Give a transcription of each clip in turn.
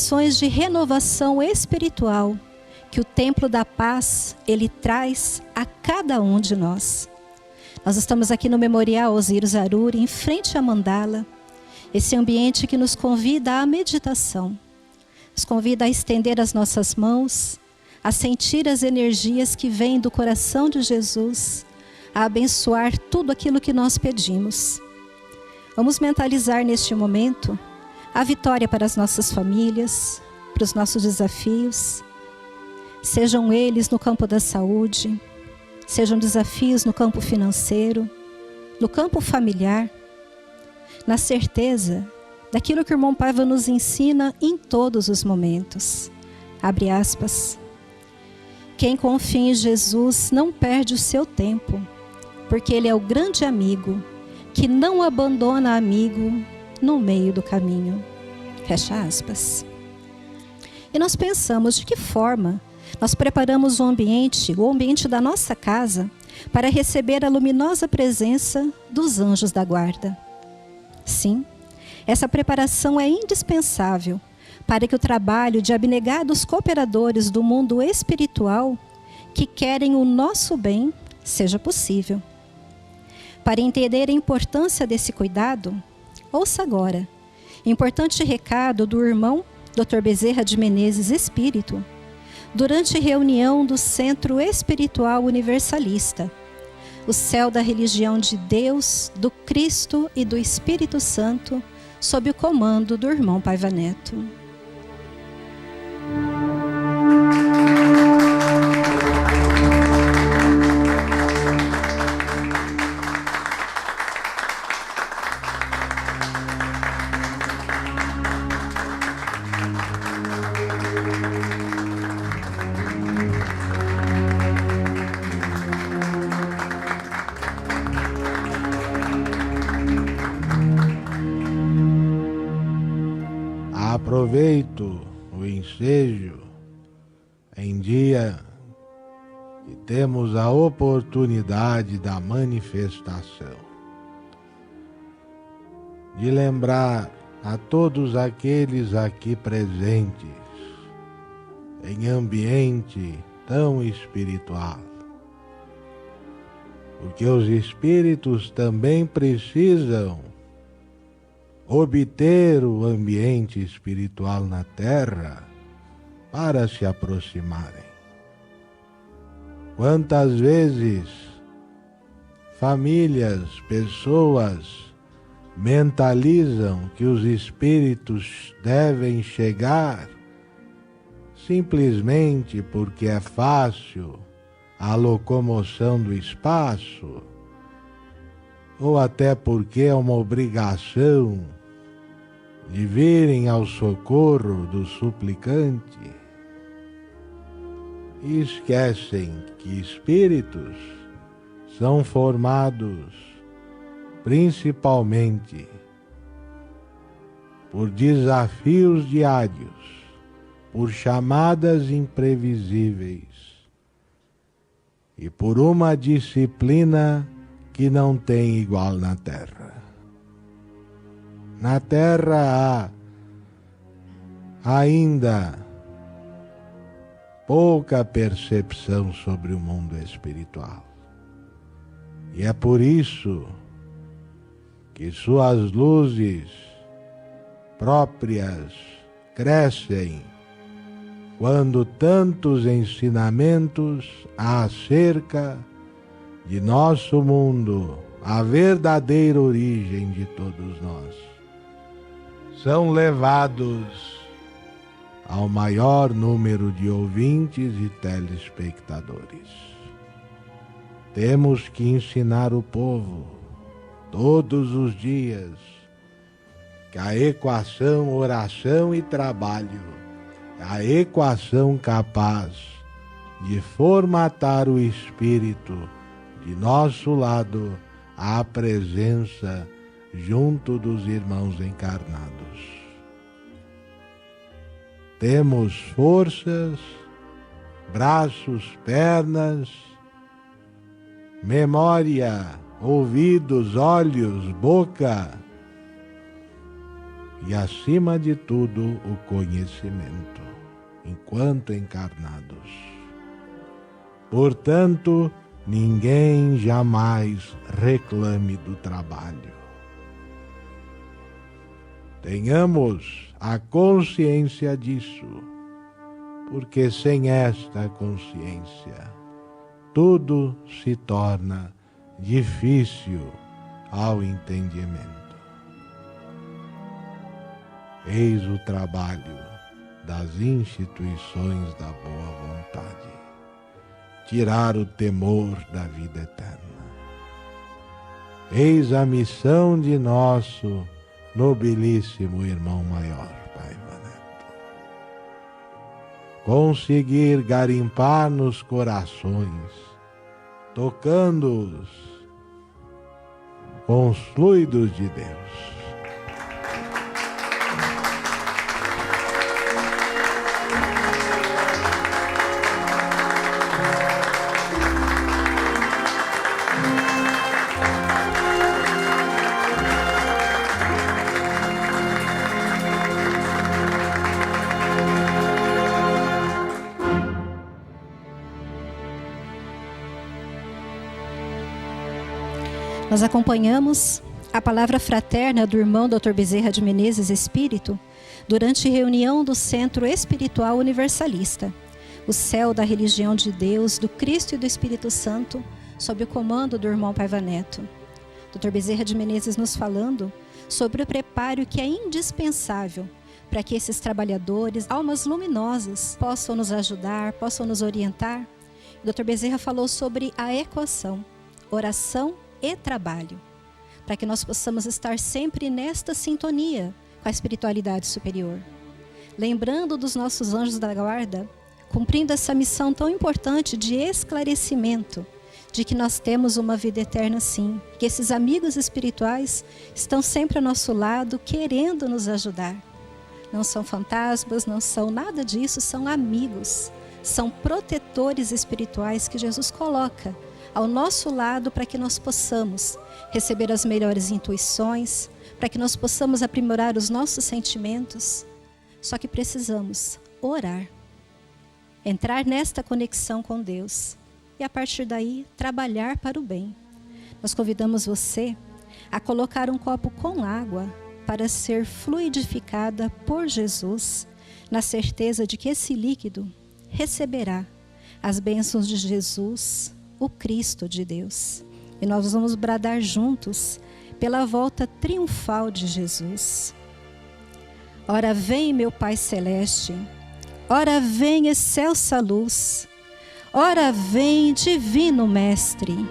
condições de renovação espiritual que o Templo da Paz, ele traz a cada um de nós. Nós estamos aqui no Memorial Osiris Aruri, em frente à Mandala, esse ambiente que nos convida à meditação, nos convida a estender as nossas mãos, a sentir as energias que vêm do coração de Jesus, a abençoar tudo aquilo que nós pedimos. Vamos mentalizar neste momento a vitória para as nossas famílias, para os nossos desafios, sejam eles no campo da saúde, sejam desafios no campo financeiro, no campo familiar, na certeza daquilo que o irmão Paiva nos ensina em todos os momentos. Abre aspas. Quem confia em Jesus não perde o seu tempo, porque Ele é o grande amigo que não abandona amigo no meio do caminho. Fecha aspas. E nós pensamos de que forma nós preparamos o ambiente da nossa casa, para receber a luminosa presença dos anjos da guarda. Sim, essa preparação é indispensável para que o trabalho de abnegados cooperadores do mundo espiritual que querem o nosso bem seja possível. Para entender a importância desse cuidado, ouça agora importante recado do irmão Dr. Bezerra de Menezes Espírito, durante reunião do Centro Espiritual Universalista, o céu da religião de Deus, do Cristo e do Espírito Santo, sob o comando do irmão Paiva Neto. Aproveito o ensejo em dia que temos a oportunidade da manifestação, de lembrar a todos aqueles aqui presentes em ambiente tão espiritual, porque os espíritos também precisam obter o ambiente espiritual na Terra para se aproximarem. Quantas vezes famílias, pessoas mentalizam que os espíritos devem chegar simplesmente porque é fácil a locomoção do espaço, ou até porque é uma obrigação de virem ao socorro do suplicante, e esquecem que espíritos são formados principalmente por desafios diários, por chamadas imprevisíveis e por uma disciplina que não tem igual na Terra. Na Terra há ainda pouca percepção sobre o mundo espiritual. E é por isso que suas luzes próprias crescem quando tantos ensinamentos acerca de nosso mundo, a verdadeira origem de todos nós, são levados ao maior número de ouvintes e telespectadores. Temos que ensinar o povo, todos os dias, que a equação oração e trabalho é a equação capaz de formatar o espírito de nosso lado à presença junto dos irmãos encarnados. Temos forças, braços, pernas, memória, ouvidos, olhos, boca, e, acima de tudo, o conhecimento, enquanto encarnados. Portanto, ninguém jamais reclame do trabalho. Tenhamos a consciência disso, porque sem esta consciência, tudo se torna difícil ao entendimento. Eis o trabalho das instituições da boa vontade: tirar o temor da vida eterna. Eis a missão de nosso nobilíssimo irmão maior, Paiva Neto: conseguir garimpar nos corações, tocando-os com os fluidos de Deus. Nós acompanhamos a palavra fraterna do irmão Dr. Bezerra de Menezes Espírito durante reunião do Centro Espiritual Universalista, o céu da religião de Deus, do Cristo e do Espírito Santo, sob o comando do irmão Paiva Neto. Dr. Bezerra de Menezes nos falando sobre o preparo que é indispensável para que esses trabalhadores, almas luminosas, possam nos ajudar, possam nos orientar. O Dr. Bezerra falou sobre a equação, oração e trabalho, para que nós possamos estar sempre nesta sintonia com a espiritualidade superior. Lembrando dos nossos anjos da guarda, cumprindo essa missão tão importante de esclarecimento, de que nós temos uma vida eterna sim, que esses amigos espirituais estão sempre ao nosso lado, querendo nos ajudar. Não são fantasmas, não são nada disso, são amigos, são protetores espirituais que Jesus coloca ao nosso lado para que nós possamos receber as melhores intuições, para que nós possamos aprimorar os nossos sentimentos. Só que precisamos orar, entrar nesta conexão com Deus e a partir daí trabalhar para o bem. Nós convidamos você a colocar um copo com água para ser fluidificada por Jesus, na certeza de que esse líquido receberá as bênçãos de Jesus, o Cristo de Deus. E nós vamos bradar juntos pela volta triunfal de Jesus. Ora vem, meu Pai Celeste, ora vem, excelsa luz, ora vem, divino Mestre,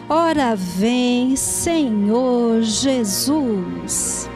ora vem, Senhor Jesus.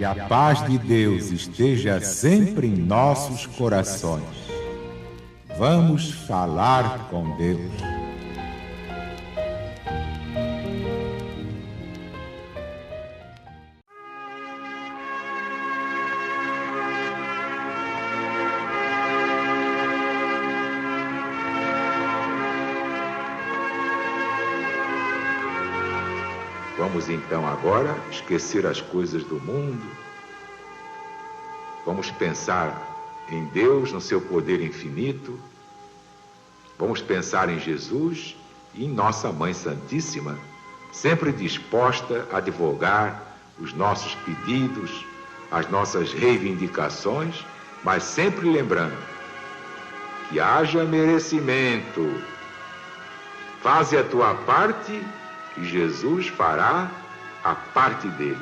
Que a paz de Deus esteja sempre em nossos corações. Vamos falar com Deus. Vamos então agora esquecer as coisas do mundo. Vamos pensar em Deus, no seu poder infinito. Vamos pensar em Jesus e em Nossa Mãe Santíssima, sempre disposta a divulgar os nossos pedidos, as nossas reivindicações, mas sempre lembrando que haja merecimento. Faze a tua parte e Jesus fará a parte dele.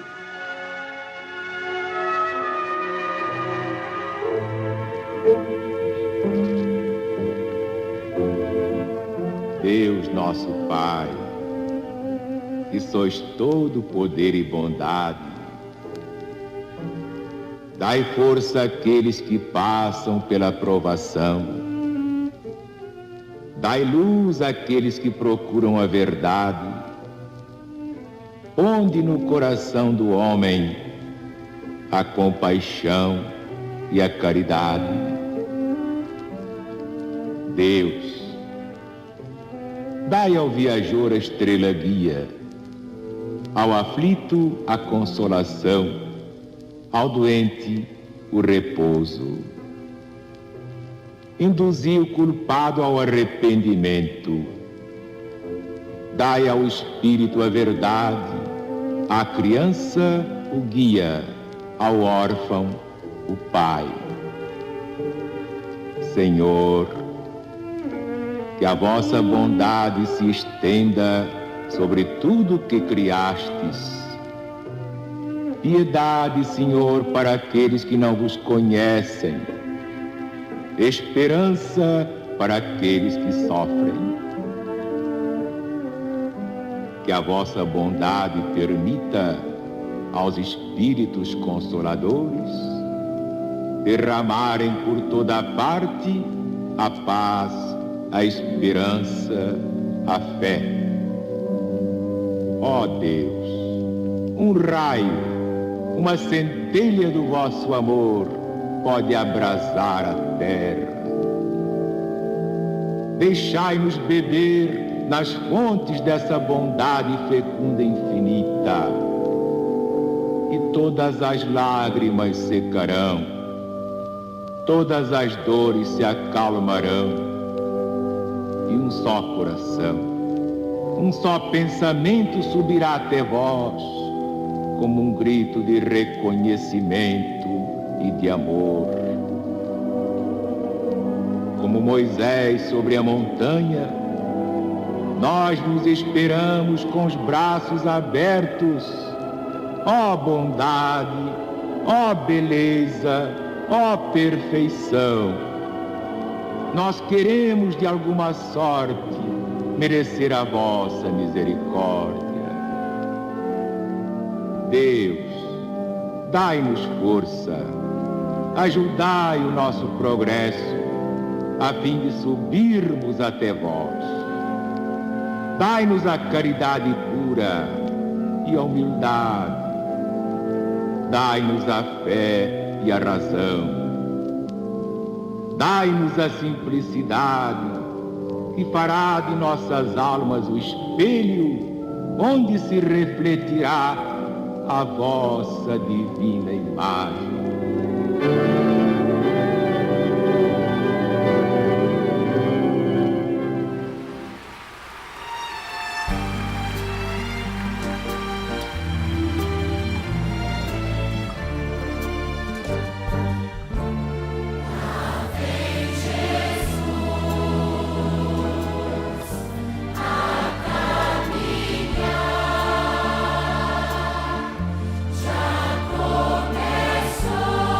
Deus nosso Pai, que sois todo poder e bondade, dai força àqueles que passam pela provação, dai luz àqueles que procuram a verdade. Ponde no coração do homem a compaixão e a caridade. Deus, dai ao viajor a estrela guia, ao aflito a consolação, ao doente o repouso. Induzi o culpado ao arrependimento. Dai ao espírito a verdade, à criança o guia, ao órfão o pai. Senhor, que a vossa bondade se estenda sobre tudo que criastes. Piedade, Senhor, para aqueles que não vos conhecem. Esperança para aqueles que sofrem. Que a vossa bondade permita aos espíritos consoladores derramarem por toda a parte a paz, a esperança, a fé. Ó Deus, um raio, uma centelha do vosso amor pode abrasar a terra. Deixai-nos beber nas fontes dessa bondade fecunda e infinita, e todas as lágrimas secarão, todas as dores se acalmarão, e um só coração, um só pensamento subirá até vós, como um grito de reconhecimento e de amor. Como Moisés sobre a montanha, nós nos esperamos com os braços abertos. Ó bondade, ó beleza, ó perfeição. Nós queremos de alguma sorte merecer a vossa misericórdia. Deus, dai-nos força, ajudai o nosso progresso, a fim de subirmos até vós. Dai-nos a caridade pura e a humildade. Dai-nos a fé e a razão. Dai-nos a simplicidade, que fará de nossas almas o espelho onde se refletirá a vossa divina imagem. Começou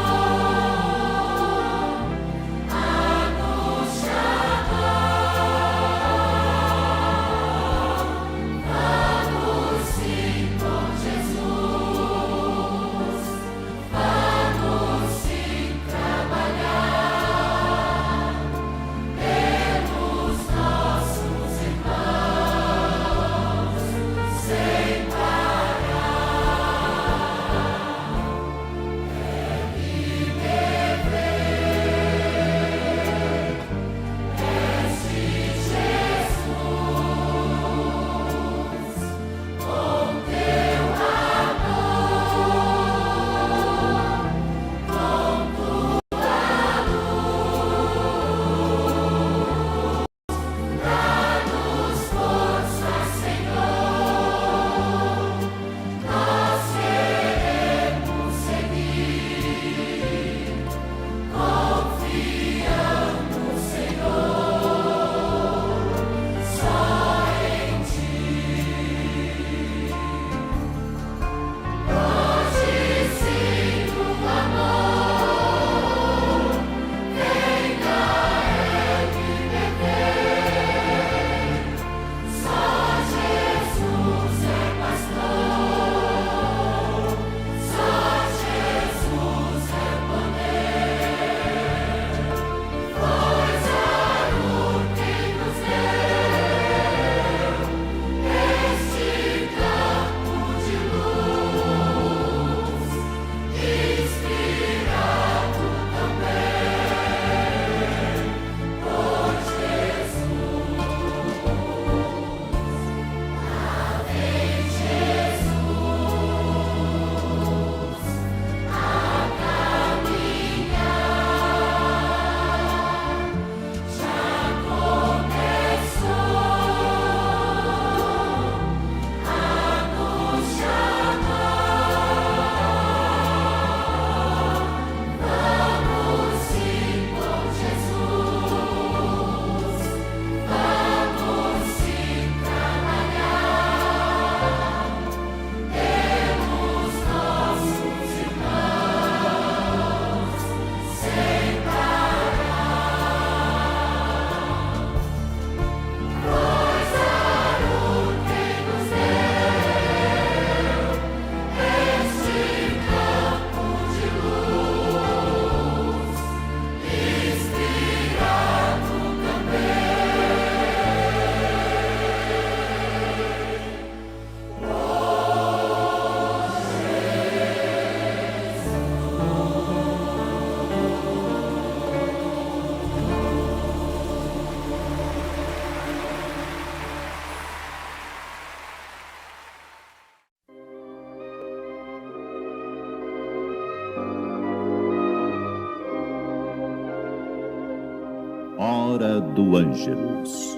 Hora do Ângelus.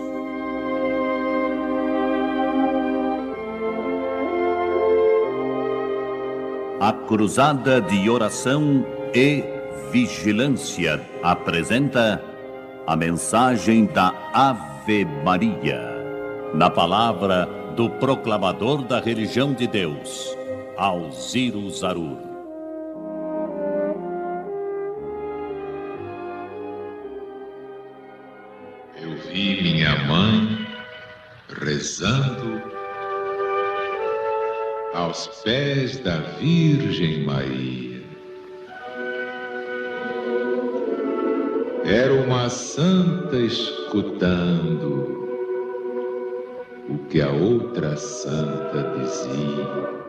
A Cruzada de Oração e Vigilância apresenta a mensagem da Ave Maria, na palavra do proclamador da religião de Deus, Alziro Zarur. Eu vi minha mãe rezando aos pés da Virgem Maria. Era uma santa escutando o que a outra santa dizia.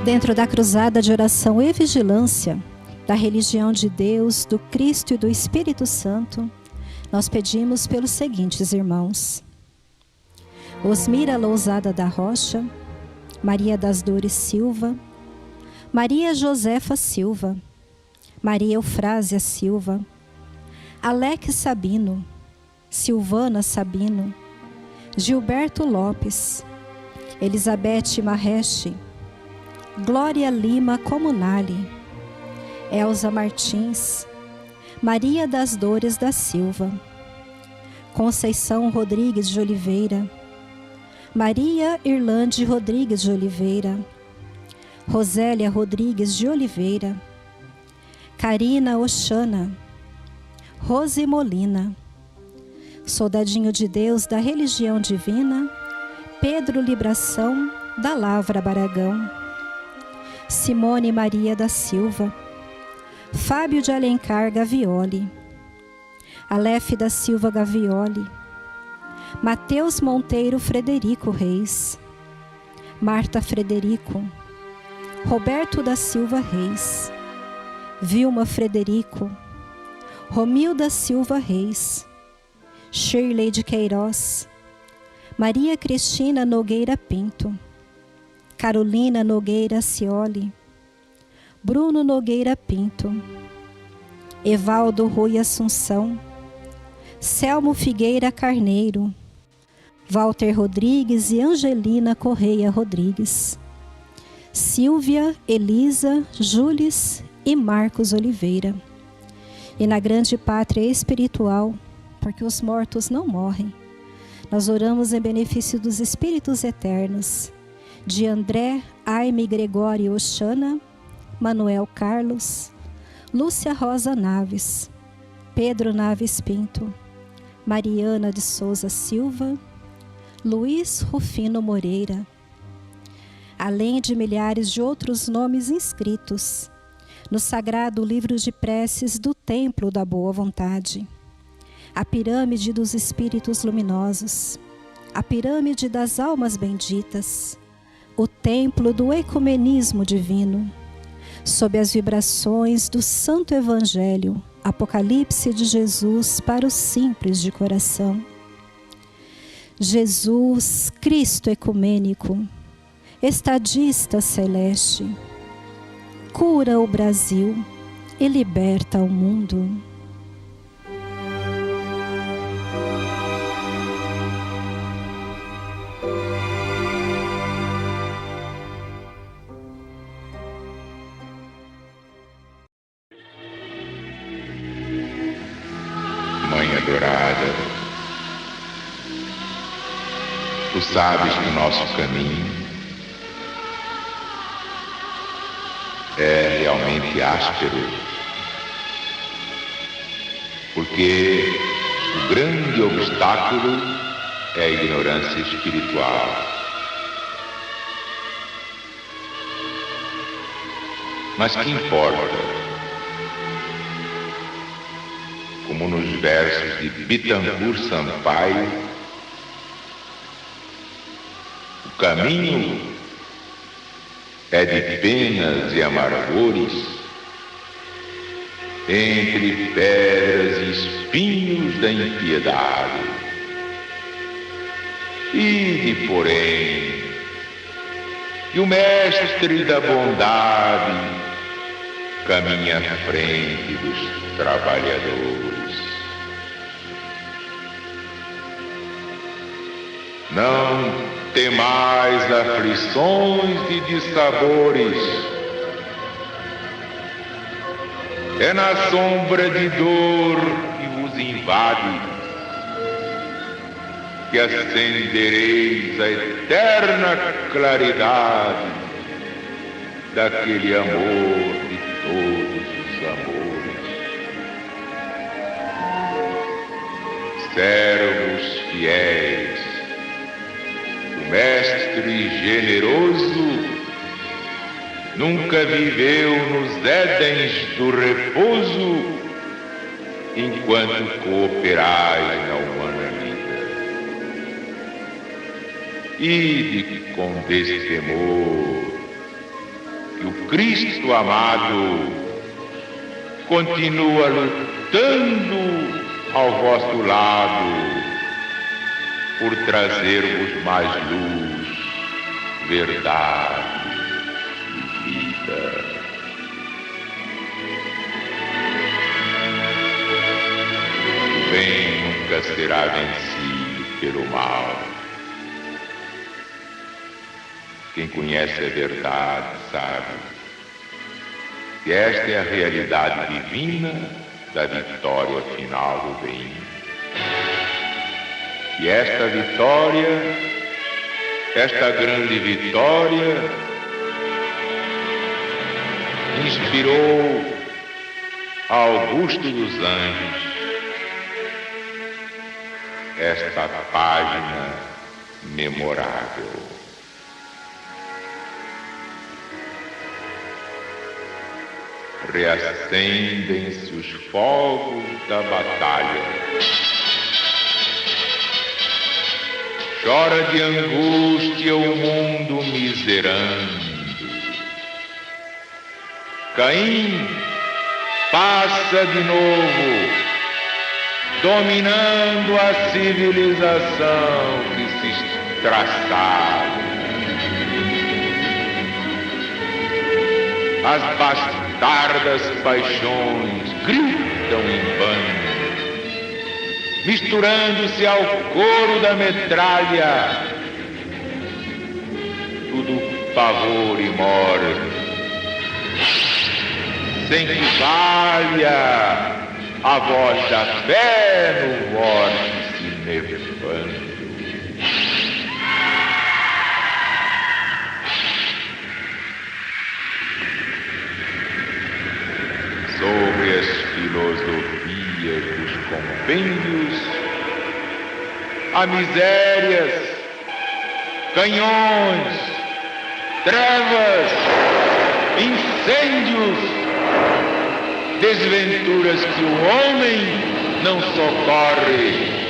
Dentro da cruzada de oração e vigilância, da religião de Deus, do Cristo e do Espírito Santo, nós pedimos pelos seguintes irmãos: Osmira Lousada da Rocha, Maria das Dores Silva, Maria Josefa Silva, Maria Eufrásia Silva, Alex Sabino, Silvana Sabino, Gilberto Lopes, Elizabeth Mahesh, Glória Lima Comunali, Elza Martins, Maria das Dores da Silva, Conceição Rodrigues de Oliveira, Maria Irlande Rodrigues de Oliveira, Rosélia Rodrigues de Oliveira, Karina Oxana, Rose Molina, Soldadinho de Deus da Religião Divina, Pedro Libração da Lavra Baragão, Simone Maria da Silva, Fábio de Alencar Gavioli, Aleph da Silva Gavioli, Mateus Monteiro Frederico Reis, Marta Frederico, Roberto da Silva Reis, Vilma Frederico, Romilda Silva Reis, Shirley de Queiroz, Maria Cristina Nogueira Pinto, Carolina Nogueira Cioli, Bruno Nogueira Pinto, Evaldo Rui Assunção, Selmo Figueira Carneiro, Walter Rodrigues e Angelina Correia Rodrigues, Silvia, Elisa, Júlis e Marcos Oliveira. E na grande pátria espiritual, porque os mortos não morrem, nós oramos em benefício dos espíritos eternos, de André, Aime Gregório Oxana, Manuel Carlos, Lúcia Rosa Naves, Pedro Naves Pinto, Mariana de Souza Silva, Luiz Rufino Moreira, além de milhares de outros nomes inscritos no sagrado livro de preces do Templo da Boa Vontade, a pirâmide dos espíritos luminosos, a pirâmide das almas benditas, o templo do ecumenismo divino, sob as vibrações do Santo Evangelho, Apocalipse de Jesus para os simples de coração. Jesus, Cristo ecumênico, estadista celeste, cura o Brasil e liberta o mundo. Mãe adorada, tu sabes que o nosso caminho é realmente áspero, porque o grande obstáculo é a ignorância espiritual. Mas que importa? Como nos versos de Bittencourt Sampaio, o caminho é de penas e amargores, entre pedras e espinhos da impiedade. Ide, porém, e o mestre da bondade caminha à frente dos trabalhadores. Não temais aflições e dissabores, é na sombra de dor que vos invade que acendereis a eterna claridade daquele amor de todos os amores. Servos fiéis, o Mestre generoso nunca viveu nos édens do repouso enquanto cooperais na humana vida. Ide com destemor Cristo amado continua lutando ao vosso lado por trazer-vos mais luz, verdade e vida. O bem nunca será vencido pelo mal. Quem conhece a verdade sabe que esta é a realidade divina da vitória final do bem. E esta vitória, esta grande vitória, inspirou Augusto dos Anjos esta página memorável. Reacendem-se os fogos da batalha. Chora de angústia o mundo miserando. Caim passa de novo, dominando a civilização que se traçava. As bastardas paixões gritam em bando, misturando-se ao coro da metralha, tudo pavor e morte, sem que valha a voz da fé no vórtice nevando. Sobre as filosofias dos compêndios, há misérias, canhões, trevas, incêndios, desventuras que o homem não socorre.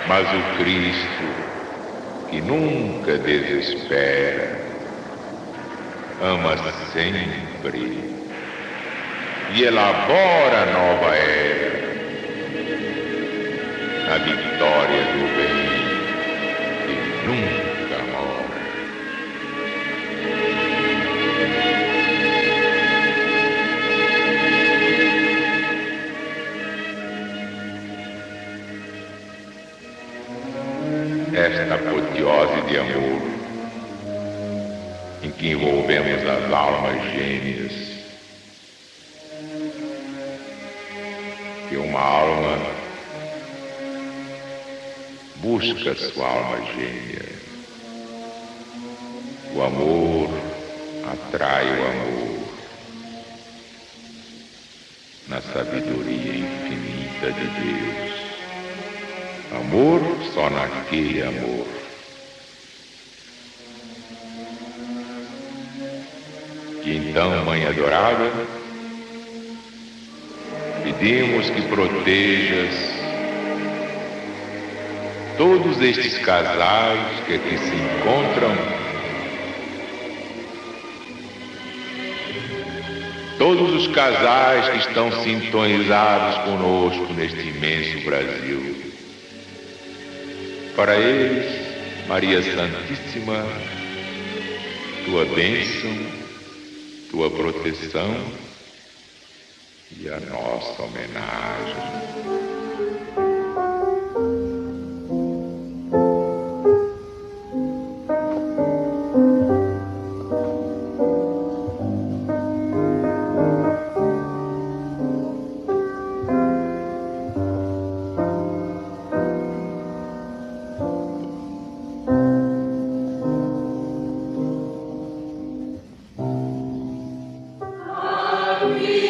Mas o Cristo, que nunca desespera, ama sempre e elabora a nova era, a vitória do bem que nunca morre. Esta apoteose de amor, em que envolvemos as almas gêmeas, que uma alma busca sua alma gêmea. O amor atrai o amor na sabedoria infinita de Deus. Amor só naquele amor. Que então, Mãe adorada, pedimos que protejas todos estes casais que aqui se encontram, todos os casais que estão sintonizados conosco neste imenso Brasil. Para eles, Maria Santíssima, tua bênção, tua proteção e a nossa homenagem. Amor.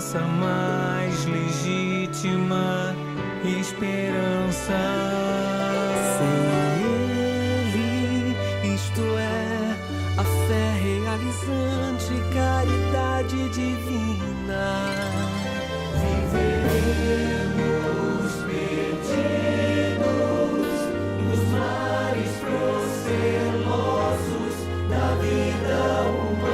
nossa mais legítima esperança. Sem Ele, isto é, a fé realizante, caridade divina, viveremos perdidos nos mares procelosos da vida humana.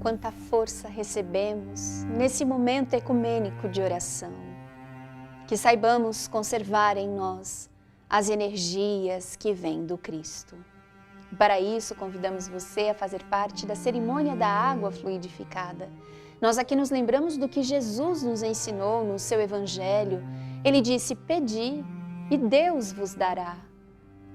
Quanta força recebemos nesse momento ecumênico de oração. Que saibamos conservar em nós as energias que vêm do Cristo. Para isso, convidamos você a fazer parte da cerimônia da água fluidificada. Nós aqui nos lembramos do que Jesus nos ensinou no seu Evangelho. Ele disse: pedi e Deus vos dará.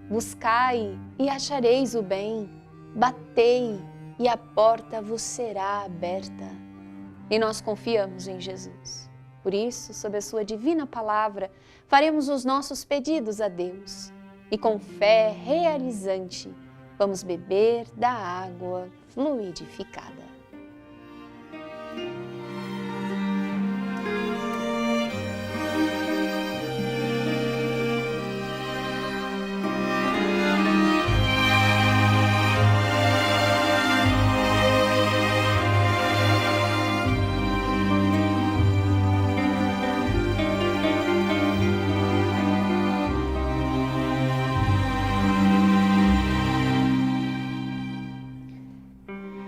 Buscai e achareis o bem. Batei e a porta vos será aberta. E nós confiamos em Jesus. Por isso, sob a sua divina palavra, faremos os nossos pedidos a Deus. E com fé realizante, vamos beber da água fluidificada.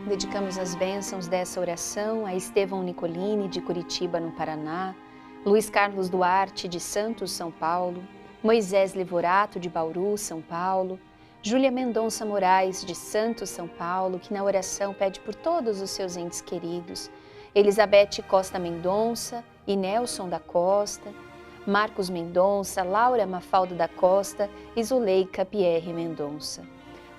Dedicamos as bênçãos dessa oração a Estevão Nicolini, de Curitiba, no Paraná, Luiz Carlos Duarte, de Santos, São Paulo, Moisés Levorato, de Bauru, São Paulo, Júlia Mendonça Moraes, de Santos, São Paulo, que na oração pede por todos os seus entes queridos, Elizabeth Costa Mendonça e Nelson da Costa, Marcos Mendonça, Laura Mafaldo da Costa e Zuleika Pierre Mendonça.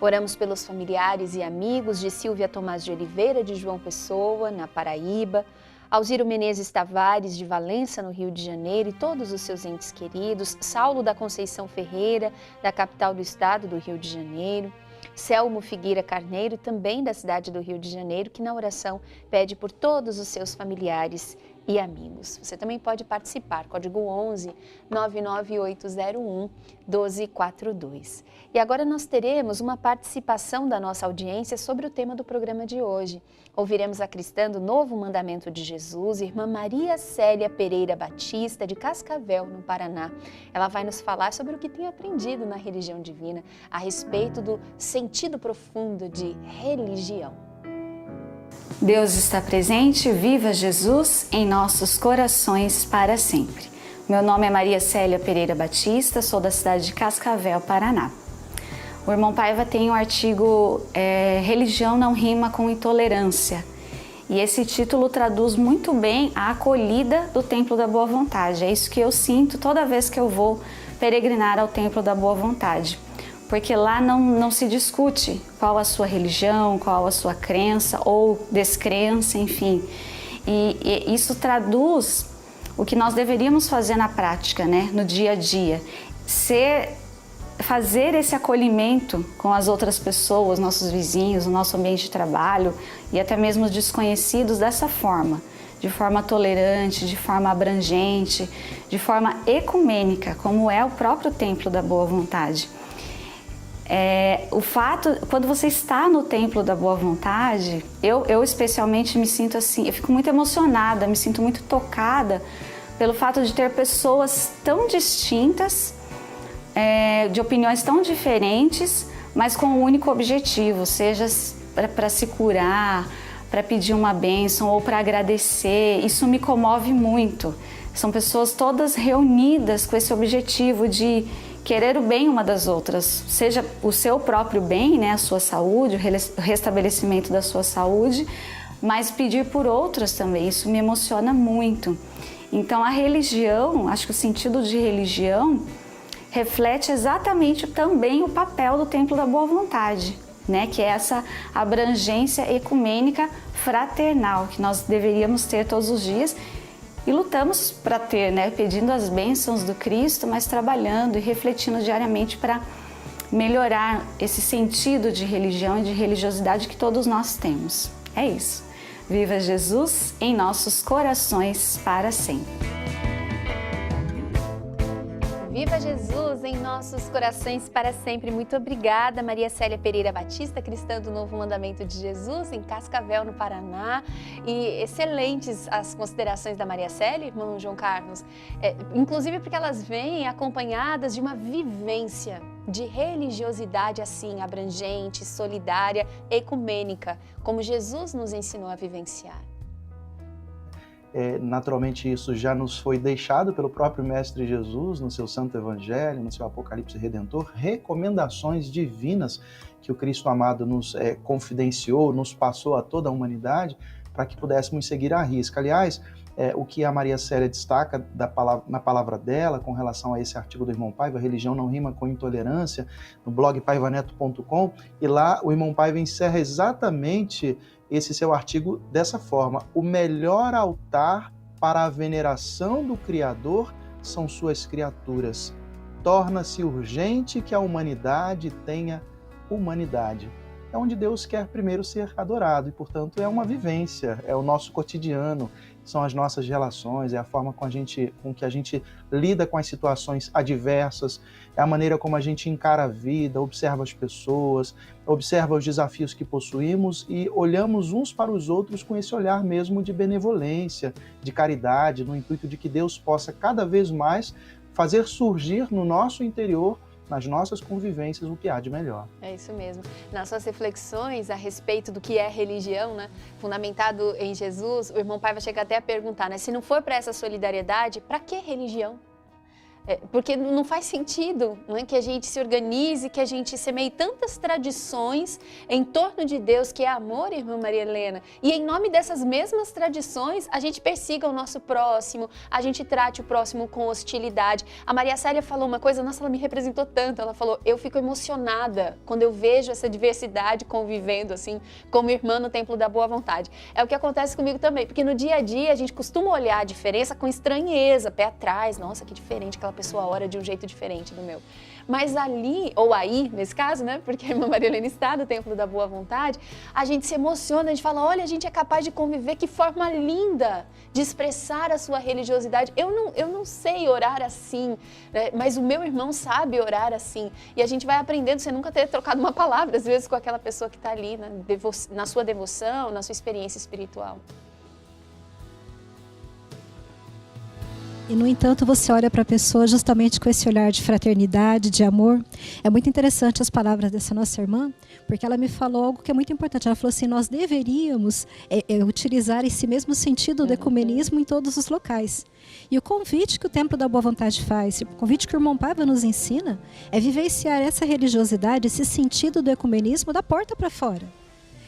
Oramos pelos familiares e amigos de Silvia Tomás de Oliveira, de João Pessoa, na Paraíba, Alziro Menezes Tavares, de Valença, no Rio de Janeiro, e todos os seus entes queridos, Saulo da Conceição Ferreira, da capital do estado do Rio de Janeiro, Selmo Figueira Carneiro, também da cidade do Rio de Janeiro, que na oração pede por todos os seus familiares e amigos. Você também pode participar, código 11 99801 1242. E agora nós teremos uma participação da nossa audiência sobre o tema do programa de hoje. Ouviremos a cristã do Novo Mandamento de Jesus, irmã Maria Célia Pereira Batista, de Cascavel, no Paraná. Ela vai nos falar sobre o que tem aprendido na religião divina, a respeito do sentido profundo de religião. Deus está presente, viva Jesus em nossos corações para sempre. Meu nome é Maria Célia Pereira Batista, sou da cidade de Cascavel, Paraná. O irmão Paiva tem um artigo Religião não rima com intolerância. E esse título traduz muito bem a acolhida do Templo da Boa Vontade. É isso que eu sinto toda vez que eu vou peregrinar ao Templo da Boa Vontade. Porque lá não se discute qual a sua religião, qual a sua crença ou descrença, enfim. E isso traduz o que nós deveríamos fazer na prática, né, no dia a dia. Fazer esse acolhimento com as outras pessoas, nossos vizinhos, o nosso ambiente de trabalho e até mesmo os desconhecidos dessa forma, de forma tolerante, de forma abrangente, de forma ecumênica, como é o próprio Templo da Boa Vontade. O fato, quando você está no Templo da Boa Vontade, eu especialmente me sinto assim, eu fico muito emocionada, me sinto muito tocada pelo fato de ter pessoas tão distintas, de opiniões tão diferentes, mas com um único objetivo, seja para se curar, para pedir uma bênção ou para agradecer. Isso me comove muito. São pessoas todas reunidas com esse objetivo de querer o bem uma das outras, seja o seu próprio bem, né, a sua saúde, o restabelecimento da sua saúde, mas pedir por outras também. Isso me emociona muito. Então a religião, acho que o sentido de religião reflete exatamente também o papel do Templo da Boa Vontade. né? Que é essa abrangência ecumênica fraternal que nós deveríamos ter todos os dias e lutamos para ter, né? Pedindo as bênçãos do Cristo, mas trabalhando e refletindo diariamente para melhorar esse sentido de religião e de religiosidade que todos nós temos. É isso. Viva Jesus em nossos corações para sempre. Viva Jesus em nossos corações para sempre. Muito obrigada, Maria Célia Pereira Batista, cristã do Novo Mandamento de Jesus, em Cascavel, no Paraná. E excelentes as considerações da Maria Célia, irmão João Carlos, inclusive porque elas vêm acompanhadas de uma vivência de religiosidade assim, abrangente, solidária, ecumênica, como Jesus nos ensinou a vivenciar. Naturalmente isso já nos foi deixado pelo próprio Mestre Jesus no seu Santo Evangelho, no seu Apocalipse Redentor, recomendações divinas que o Cristo amado nos confidenciou, nos passou a toda a humanidade para que pudéssemos seguir à risca. Aliás, o que a Maria Célia destaca na palavra dela com relação a esse artigo do irmão Paiva, religião não rima com intolerância, no blog paivaneto.com, e lá o irmão Paiva encerra exatamente esse seu artigo dessa forma: o melhor altar para a veneração do Criador são suas criaturas. Torna-se urgente que a humanidade tenha humanidade. É onde Deus quer primeiro ser adorado e, portanto, é uma vivência, é o nosso cotidiano, são as nossas relações, é a forma com que a gente lida com as situações adversas, é a maneira como a gente encara a vida, observa as pessoas, observa os desafios que possuímos e olhamos uns para os outros com esse olhar mesmo de benevolência, de caridade, no intuito de que Deus possa cada vez mais fazer surgir no nosso interior, nas nossas convivências, o que há de melhor. É isso mesmo. Nas suas reflexões a respeito do que é religião, né, fundamentado em Jesus, o irmão Paiva chega até a perguntar, né, se não for para essa solidariedade, para que religião? Porque não faz sentido, não é, que a gente se organize, que a gente semeie tantas tradições em torno de Deus, que é amor, irmã Maria Helena, e em nome dessas mesmas tradições a gente persiga o nosso próximo, a gente trate o próximo com hostilidade. A Maria Célia falou uma coisa, nossa, ela me representou tanto, ela falou, eu fico emocionada quando eu vejo essa diversidade convivendo assim, como irmã no Templo da Boa Vontade. É o que acontece comigo também, porque no dia a dia a gente costuma olhar a diferença com estranheza, pé atrás, nossa, que diferente, aquela pessoa ora de um jeito diferente do meu. Mas ali, ou aí, nesse caso, né, porque a irmã Maria Helena está no Templo da Boa Vontade, a gente se emociona, a gente fala, olha, a gente é capaz de conviver, que forma linda de expressar a sua religiosidade. Eu não sei orar assim, né, mas o meu irmão sabe orar assim. E a gente vai aprendendo, sem nunca ter trocado uma palavra, às vezes, com aquela pessoa que está ali, na sua devoção, na sua experiência espiritual. E, no entanto, você olha para a pessoa justamente com esse olhar de fraternidade, de amor. É muito interessante as palavras dessa nossa irmã, porque ela me falou algo que é muito importante. Ela falou assim, nós deveríamos utilizar esse mesmo sentido do ecumenismo em todos os locais. E o convite que o Templo da Boa Vontade faz, o convite que o irmão Paiva nos ensina, é vivenciar essa religiosidade, esse sentido do ecumenismo da porta para fora.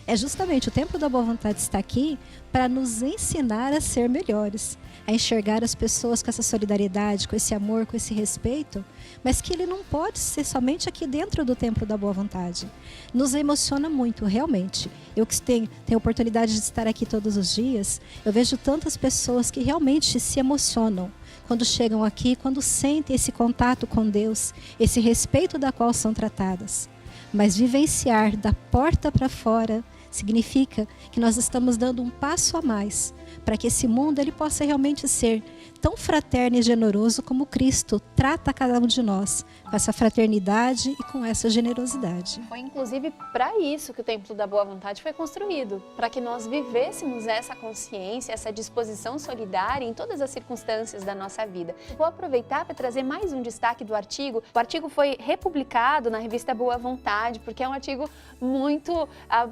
É justamente o Templo da Boa Vontade está aqui para nos ensinar a ser melhores, a enxergar as pessoas com essa solidariedade, com esse amor, com esse respeito, mas que ele não pode ser somente aqui dentro do Templo da Boa Vontade. Nos emociona muito, realmente. Eu que tenho a oportunidade de estar aqui todos os dias, eu vejo tantas pessoas que realmente se emocionam quando chegam aqui, quando sentem esse contato com Deus, esse respeito da qual são tratadas. Mas vivenciar da porta para fora significa que nós estamos dando um passo a mais para que esse mundo ele possa realmente ser tão fraterno e generoso como Cristo trata cada um de nós, com essa fraternidade e com essa generosidade. Foi inclusive para isso que o Templo da Boa Vontade foi construído, para que nós vivêssemos essa consciência, essa disposição solidária em todas as circunstâncias da nossa vida. Vou aproveitar para trazer mais um destaque do artigo. O artigo foi republicado na revista Boa Vontade, porque é um artigo muito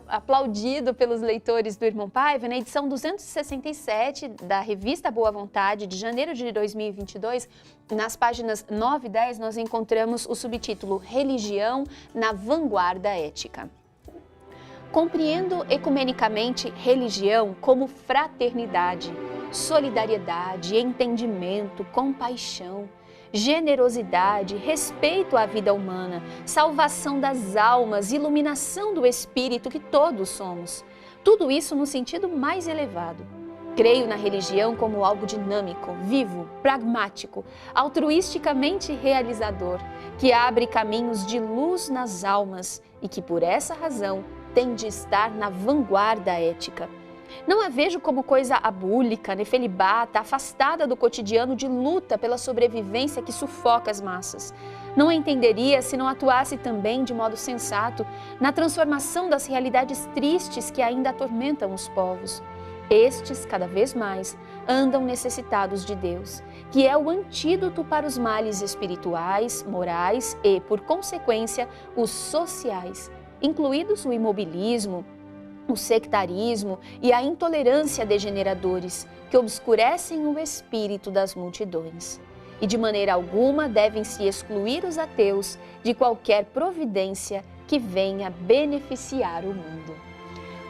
aplaudido pelos leitores do irmão Paiva, na edição 267 da revista Boa Vontade, de janeiro de 2022, nas páginas 9 e 10, nós encontramos o subtítulo Religião na Vanguarda Ética. Compreendo ecumenicamente religião como fraternidade, solidariedade, entendimento, compaixão, generosidade, respeito à vida humana, salvação das almas, iluminação do espírito que todos somos. Tudo isso no sentido mais elevado. Creio na religião como algo dinâmico, vivo, pragmático, altruisticamente realizador, que abre caminhos de luz nas almas e que, por essa razão, tem de estar na vanguarda ética. Não a vejo como coisa abúlica, nefelibata, afastada do cotidiano de luta pela sobrevivência que sufoca as massas. Não a entenderia se não atuasse também de modo sensato na transformação das realidades tristes que ainda atormentam os povos. Estes, cada vez mais, andam necessitados de Deus, que é o antídoto para os males espirituais, morais e, por consequência, os sociais, incluídos o imobilismo, o sectarismo e a intolerância degeneradores, que obscurecem o espírito das multidões. E de maneira alguma devem-se excluir os ateus de qualquer providência que venha beneficiar o mundo.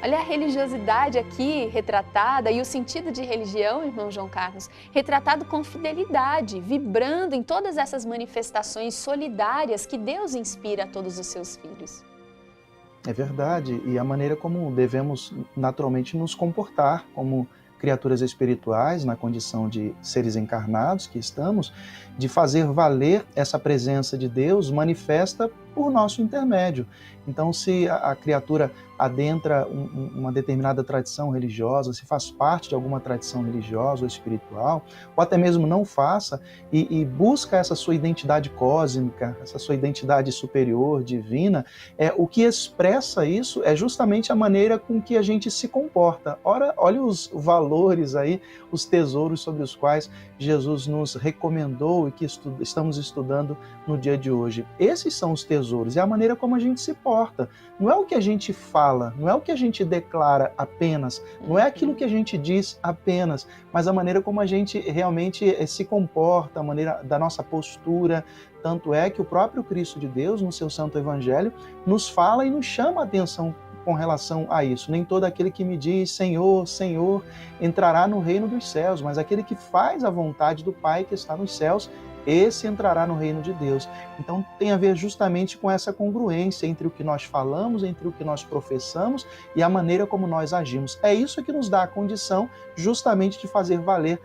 Olha a religiosidade aqui retratada e o sentido de religião, irmão João Carlos, retratado com fidelidade, vibrando em todas essas manifestações solidárias que Deus inspira a todos os seus filhos. É verdade, e a maneira como devemos naturalmente nos comportar como criaturas espirituais, na condição de seres encarnados que estamos, de fazer valer essa presença de Deus manifesta por nosso intermédio. Então, se a criatura adentra uma determinada tradição religiosa, se faz parte de alguma tradição religiosa ou espiritual, ou até mesmo não faça, e busca essa sua identidade cósmica, essa sua identidade superior, divina, o que expressa isso é justamente a maneira com que a gente se comporta. Ora, olha os valores aí, os tesouros sobre os quais Jesus nos recomendou e que estamos estudando no dia de hoje. Esses são os tesouros, é a maneira como a gente se porta. Não é o que a gente fala, não é o que a gente declara apenas, não é aquilo que a gente diz apenas, mas a maneira como a gente realmente se comporta, a maneira da nossa postura. Tanto é que o próprio Cristo de Deus, no seu Santo Evangelho, nos fala e nos chama a atenção com relação a isso. Nem todo aquele que me diz Senhor, Senhor, entrará no reino dos céus, mas aquele que faz a vontade do Pai que está nos céus, esse entrará no reino de Deus. Então tem a ver justamente com essa congruência entre o que nós falamos, entre o que nós professamos e a maneira como nós agimos. É isso que nos dá a condição justamente de fazer valer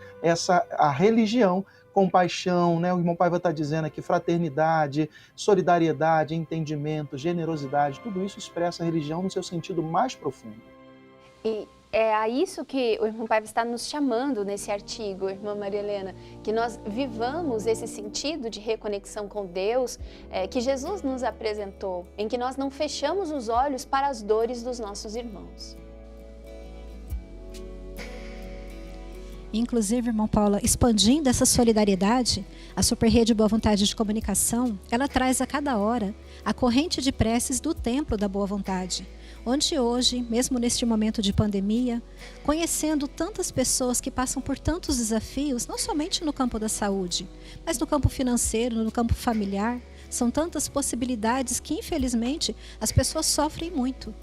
a religião, compaixão, né? O irmão Paiva está dizendo aqui, fraternidade, solidariedade, entendimento, generosidade, tudo isso expressa a religião no seu sentido mais profundo. E é a isso que o irmão Paiva está nos chamando nesse artigo, irmã Maria Helena, que nós vivamos esse sentido de reconexão com Deus que Jesus nos apresentou, em que nós não fechamos os olhos para as dores dos nossos irmãos. Inclusive, irmão Paula, expandindo essa solidariedade, a Superrede Boa Vontade de Comunicação, ela traz a cada hora a corrente de preces do Templo da Boa Vontade, onde hoje, mesmo neste momento de pandemia, conhecendo tantas pessoas que passam por tantos desafios, não somente no campo da saúde, mas no campo financeiro, no campo familiar, são tantas possibilidades que, infelizmente, as pessoas sofrem muito.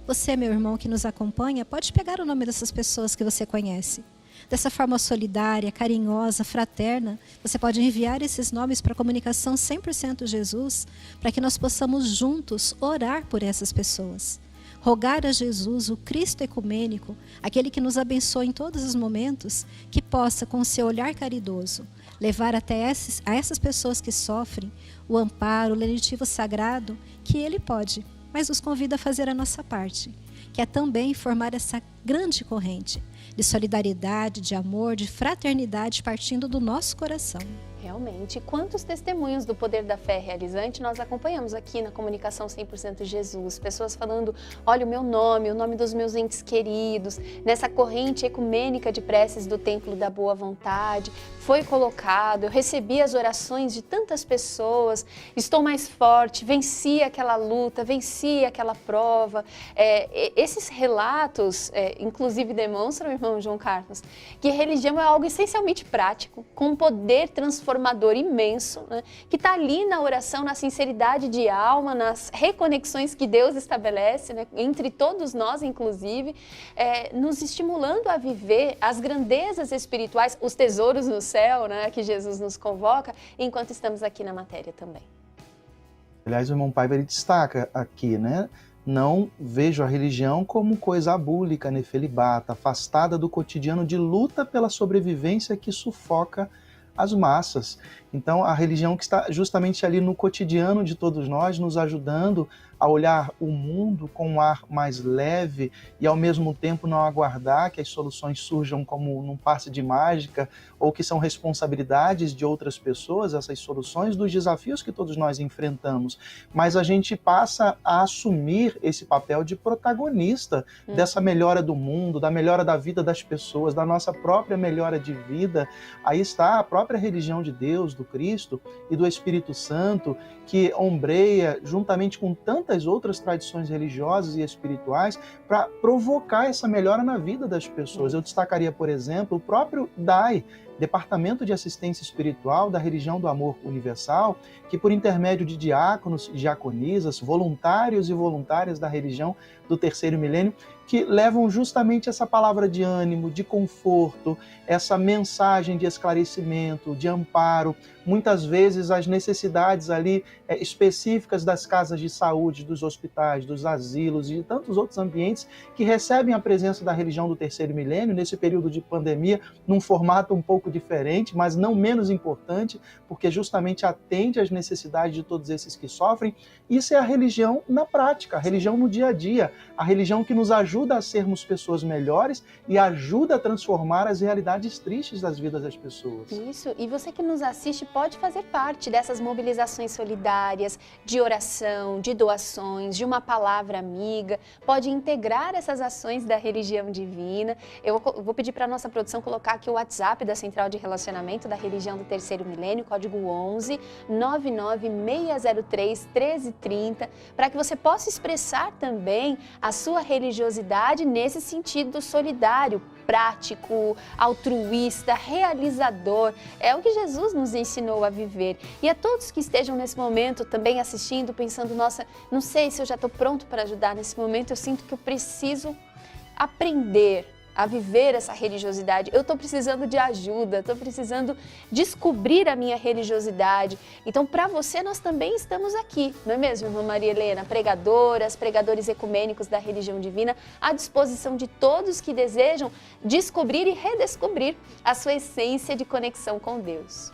Você, meu irmão que nos acompanha, pode pegar o nome dessas pessoas que você conhece. Dessa forma solidária, carinhosa, fraterna, você pode enviar esses nomes para a comunicação 100% Jesus, para que nós possamos juntos orar por essas pessoas. Rogar a Jesus, o Cristo ecumênico, aquele que nos abençoa em todos os momentos, que possa, com o seu olhar caridoso, levar até a essas pessoas que sofrem o amparo, o lenitivo sagrado, que Ele pode, mas nos convida a fazer a nossa parte, que é também formar essa grande corrente de solidariedade, de amor, de fraternidade partindo do nosso coração. Realmente, quantos testemunhos do poder da fé realizante nós acompanhamos aqui na Comunicação 100% Jesus, pessoas falando, olha o meu nome, o nome dos meus entes queridos, nessa corrente ecumênica de preces do Templo da Boa Vontade, foi colocado, eu recebi as orações de tantas pessoas, estou mais forte, venci aquela luta, venci aquela prova. Esses relatos, inclusive, demonstram, irmão irmão João Carlos, que religião é algo essencialmente prático, com um poder transformador imenso, né, que está ali na oração, na sinceridade de alma, nas reconexões que Deus estabelece, né, entre todos nós, inclusive, nos estimulando a viver as grandezas espirituais, os tesouros no céu, né, que Jesus nos convoca, enquanto estamos aqui na matéria também. Aliás, o irmão Paiva, ele destaca aqui, né? Não vejo a religião como coisa abúlica, nefelibata, afastada do cotidiano de luta pela sobrevivência que sufoca as massas. Então, a religião que está justamente ali no cotidiano de todos nós, nos ajudando a olhar o mundo com um ar mais leve e, ao mesmo tempo, não aguardar que as soluções surjam como num passe de mágica ou que são responsabilidades de outras pessoas, essas soluções dos desafios que todos nós enfrentamos. Mas a gente passa a assumir esse papel de protagonista dessa melhora do mundo, da melhora da vida das pessoas, da nossa própria melhora de vida. Aí está a própria religião de Deus, do Cristo e do Espírito Santo, que ombreia, juntamente com tantas outras tradições religiosas e espirituais, para provocar essa melhora na vida das pessoas. Eu destacaria, por exemplo, o próprio DAI, Departamento de Assistência Espiritual da Religião do Amor Universal, que por intermédio de diáconos e diaconisas, voluntários e voluntárias da religião do terceiro milênio, que levam justamente essa palavra de ânimo, de conforto, essa mensagem de esclarecimento, de amparo, muitas vezes as necessidades ali específicas das casas de saúde, dos hospitais, dos asilos e de tantos outros ambientes que recebem a presença da religião do terceiro milênio nesse período de pandemia, num formato um pouco diferente, mas não menos importante, porque justamente atende às necessidades de todos esses que sofrem. Isso é a religião na prática, a religião no dia a dia, a religião que nos ajuda a sermos pessoas melhores e ajuda a transformar as realidades tristes das vidas das pessoas. Isso, e você que nos assiste pode fazer parte dessas mobilizações solidárias, de oração, de doações, de uma palavra amiga, pode integrar essas ações da religião divina. Eu vou pedir para a nossa produção colocar aqui o WhatsApp da Central de Relacionamento da Religião do Terceiro Milênio, código 11 99603 1330, para que você possa expressar também a sua religiosidade nesse sentido solidário, prático, altruísta, realizador. É o que Jesus nos ensinou a viver. E a todos que estejam nesse momento também assistindo, pensando, nossa, não sei se eu já estou pronto para ajudar nesse momento, eu sinto que eu preciso aprender a viver essa religiosidade. Eu estou precisando de ajuda, estou precisando descobrir a minha religiosidade. Então, para você, nós também estamos aqui, não é mesmo, irmã Maria Helena? Pregadoras, pregadores ecumênicos da religião divina, à disposição de todos que desejam descobrir e redescobrir a sua essência de conexão com Deus.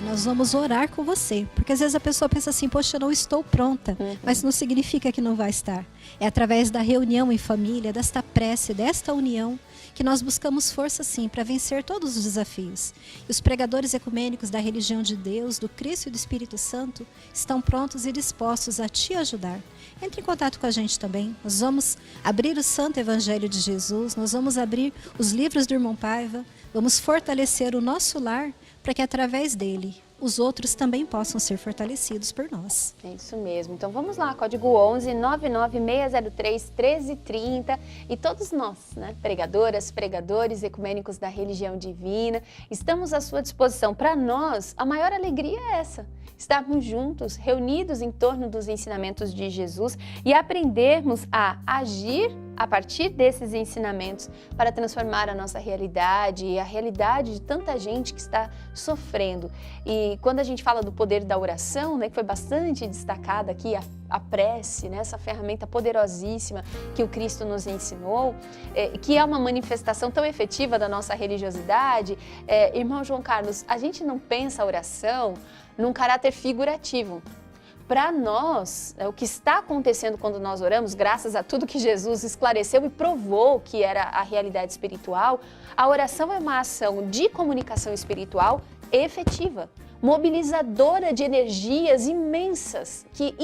Nós vamos orar com você, porque às vezes a pessoa pensa assim, poxa, eu não estou pronta, mas não significa que não vai estar. É através da reunião em família, desta prece, desta união, que nós buscamos força sim para vencer todos os desafios. E os pregadores ecumênicos da religião de Deus, do Cristo e do Espírito Santo, estão prontos e dispostos a te ajudar. Entre em contato com a gente também. Nós vamos abrir o Santo Evangelho de Jesus, nós vamos abrir os livros do irmão Paiva, vamos fortalecer o nosso lar para que através dele os outros também possam ser fortalecidos por nós. É isso mesmo. Então vamos lá, código 11 99603 1330 e todos nós, né, pregadoras, pregadores ecumênicos da religião divina, estamos à sua disposição. Para nós, a maior alegria é essa, estarmos juntos, reunidos em torno dos ensinamentos de Jesus e aprendermos a agir a partir desses ensinamentos para transformar a nossa realidade e a realidade de tanta gente que está sofrendo. E quando a gente fala do poder da oração, né, que foi bastante destacada aqui, a prece, né, essa ferramenta poderosíssima que o Cristo nos ensinou, que é uma manifestação tão efetiva da nossa religiosidade. Irmão João Carlos, a gente não pensa a oração num caráter figurativo. Para nós, o que está acontecendo quando nós oramos, graças a tudo que Jesus esclareceu e provou que era a realidade espiritual, a oração é uma ação de comunicação espiritual efetiva, mobilizadora de energias imensas que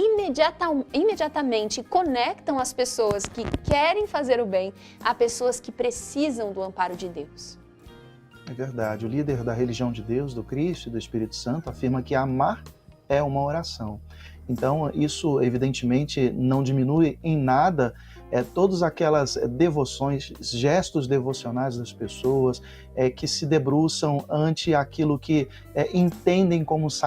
imediatamente conectam as pessoas que querem fazer o bem a pessoas que precisam do amparo de Deus. É verdade. O líder da religião de Deus, do Cristo e do Espírito Santo, afirma que amar é uma oração. Então, isso, evidentemente, não diminui em nada todas aquelas devoções, gestos devocionais das pessoas que se debruçam ante aquilo que entendem como